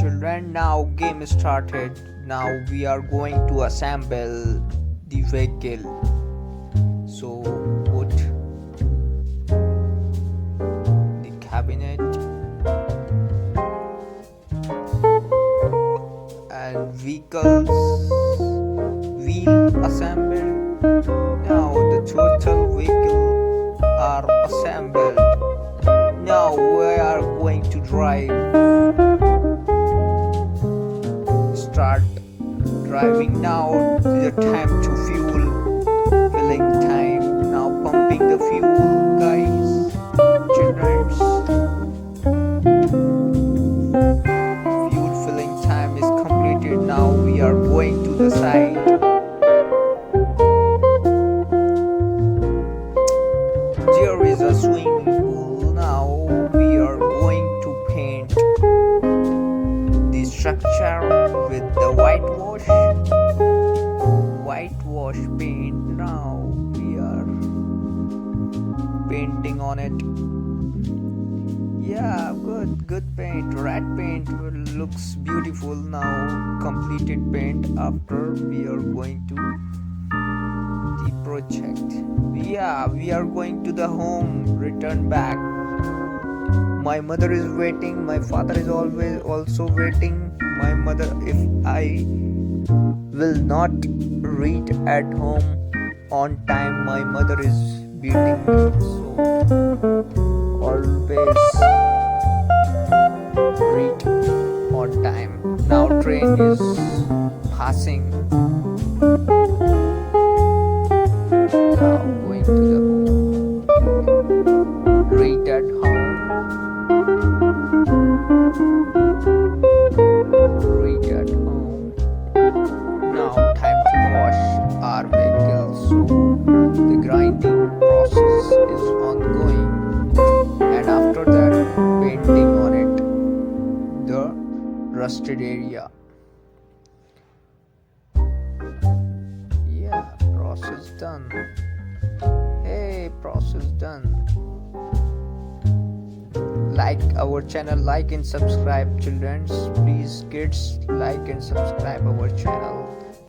children, now game started. Now we are going to assemble the vehicle. So put the cabinet and vehicles, wheel assembled. Now the total vehicle are assembled. Now we are going to drive. Start driving now. The time to fuel, filling time. Now pumping the fuel, guys, children. Fuel filling time is completed. Now we are going to the side. There is a swimming pool. Now we are going to paint the structure with the whitewash paint. Now we are painting on it. Yeah, good paint. Red paint looks beautiful. Now completed paint. After we are going to the project. Yeah, we are going to the home. Return back. My mother is waiting. My father is always also waiting. My mother, if I will not reach at home on time, my mother is beating me. So always reach on time. Now train is passing. Now going to the home. Reach at home. Reach at home. Now time to wash our vehicles. So the grinding process is ongoing, and after that painting on it the rusted area. Yeah, process done. Hey, process done. Like our channel, like and subscribe, children. Please kids, like and subscribe our channel.